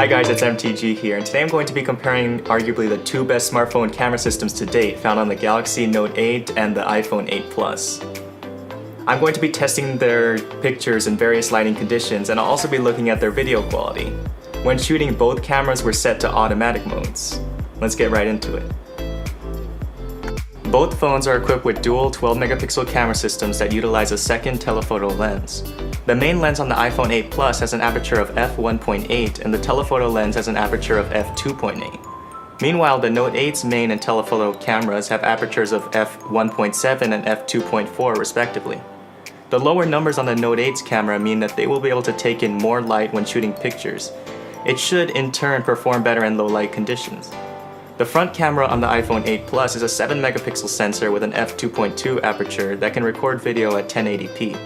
Hi guys, it's MTG here, and today I'm going to be comparing arguably the two best smartphone camera systems to date found on the Galaxy Note 8 and the iPhone 8 Plus. I'm going to be testing their pictures in various lighting conditions, and I'll also be looking at their video quality. When shooting, both cameras were set to automatic modes. Let's get right into it. Both phones are equipped with dual 12-megapixel camera systems that utilize a second telephoto lens. The main lens on the iPhone 8 Plus has an aperture of f1.8 and the telephoto lens has an aperture of f2.8. Meanwhile, the Note 8's main and telephoto cameras have apertures of f1.7 and f2.4 respectively. The lower numbers on the Note 8's camera mean that they will be able to take in more light when shooting pictures. It should in turn perform better in low light conditions. The front camera on the iPhone 8 Plus is a 7-megapixel sensor with an f2.2 aperture that can record video at 1080p.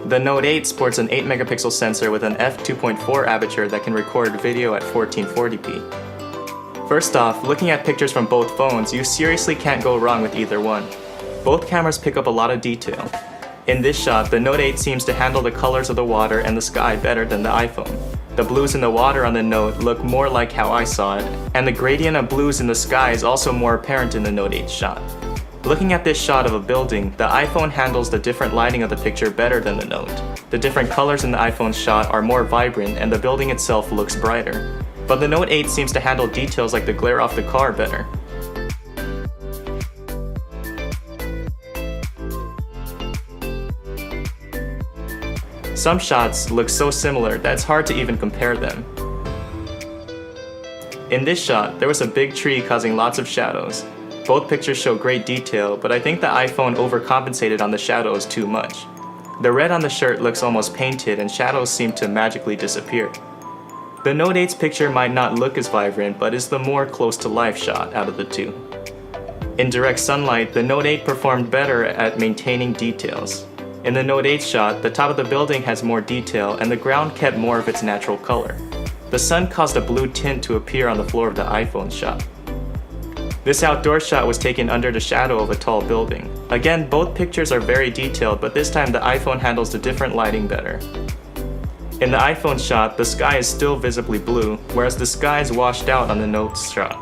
The Note 8 sports an 8-megapixel sensor with an f2.4 aperture that can record video at 1440p. First off, looking at pictures from both phones, you seriously can't go wrong with either one. Both cameras pick up a lot of detail. In this shot, the Note 8 seems to handle the colors of the water and the sky better than the iPhone. The blues in the water on the Note look more like how I saw it, and the gradient of blues in the sky is also more apparent in the Note 8 shot. Looking at this shot of a building, the iPhone handles the different lighting of the picture better than the Note. The different colors in the iPhone shot are more vibrant and the building itself looks brighter. But the Note 8 seems to handle details like the glare off the car better. Some shots look so similar that it's hard to even compare them. In this shot, there was a big tree causing lots of shadows. Both pictures show great detail, but I think the iPhone overcompensated on the shadows too much. The red on the shirt looks almost painted and shadows seem to magically disappear. The Note 8's picture might not look as vibrant, but is the more close to life shot out of the two. In direct sunlight, the Note 8 performed better at maintaining details. In the Note 8 shot, the top of the building has more detail and the ground kept more of its natural color. The sun caused a blue tint to appear on the floor of the iPhone shot. This outdoor shot was taken under the shadow of a tall building. Again, both pictures are very detailed, but this time the iPhone handles the different lighting better. In the iPhone shot, the sky is still visibly blue, whereas the sky is washed out on the Note's shot.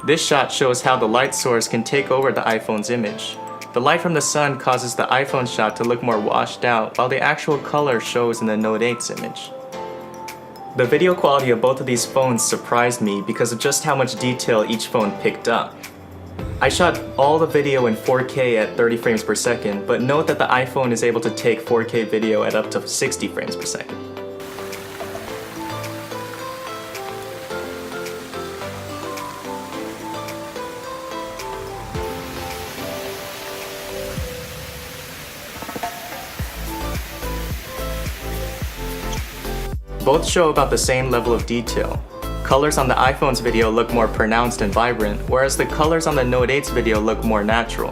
This shot shows how the light source can take over the iPhone's image. The light from the sun causes the iPhone shot to look more washed out, while the actual color shows in the Note 8's image. The video quality of both of these phones surprised me because of just how much detail each phone picked up. I shot all the video in 4K at 30 frames per second, but note that the iPhone is able to take 4K video at up to 60 frames per second. Both show about the same level of detail. Colors on the iPhone's video look more pronounced and vibrant, whereas the colors on the Note 8's video look more natural.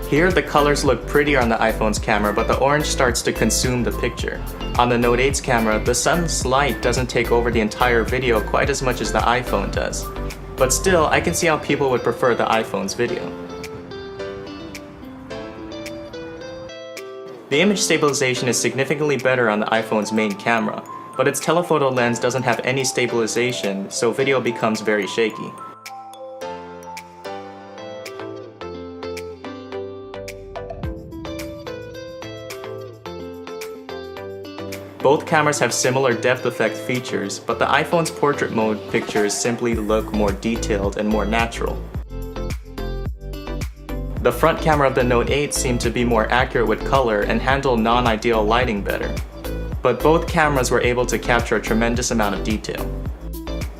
Here, the colors look prettier on the iPhone's camera, but the orange starts to consume the picture. On the Note 8's camera, the sun's light doesn't take over the entire video quite as much as the iPhone does. But still, I can see how people would prefer the iPhone's video. The image stabilization is significantly better on the iPhone's main camera, but its telephoto lens doesn't have any stabilization, so video becomes very shaky. Both cameras have similar depth effect features, but the iPhone's portrait mode pictures simply look more detailed and more natural. The front camera of the Note 8 seemed to be more accurate with color and handle non-ideal lighting better. But both cameras were able to capture a tremendous amount of detail.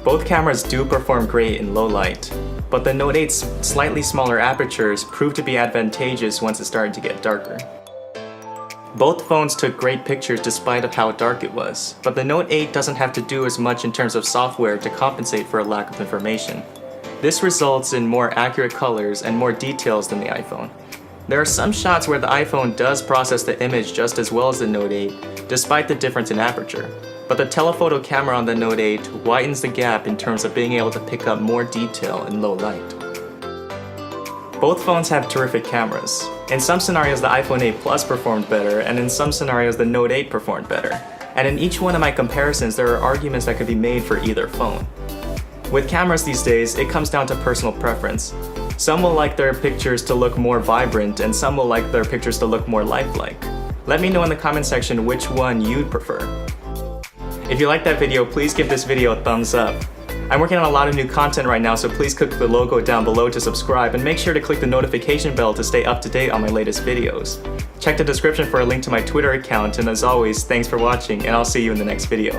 Both cameras do perform great in low light, but the Note 8's slightly smaller apertures proved to be advantageous once it started to get darker. Both phones took great pictures despite of how dark it was, but the Note 8 doesn't have to do as much in terms of software to compensate for a lack of information. This results in more accurate colors and more details than the iPhone. There are some shots where the iPhone does process the image just as well as the Note 8, despite the difference in aperture. but the telephoto camera on the Note 8 widens the gap in terms of being able to pick up more detail in low light. Both phones have terrific cameras. In some scenarios the iPhone 8 Plus performed better, and in some scenarios the Note 8 performed better. And in each one of my comparisons there are arguments that could be made for either phone. With cameras these days, it comes down to personal preference. Some will like their pictures to look more vibrant, and some will like their pictures to look more lifelike. Let me know in the comment section which one you'd prefer. If you liked that video, please give this video a thumbs up. I'm working on a lot of new content right now, so please click the logo down below to subscribe, and make sure to click the notification bell to stay up to date on my latest videos. Check the description for a link to my Twitter account, and as always, thanks for watching, and I'll see you in the next video.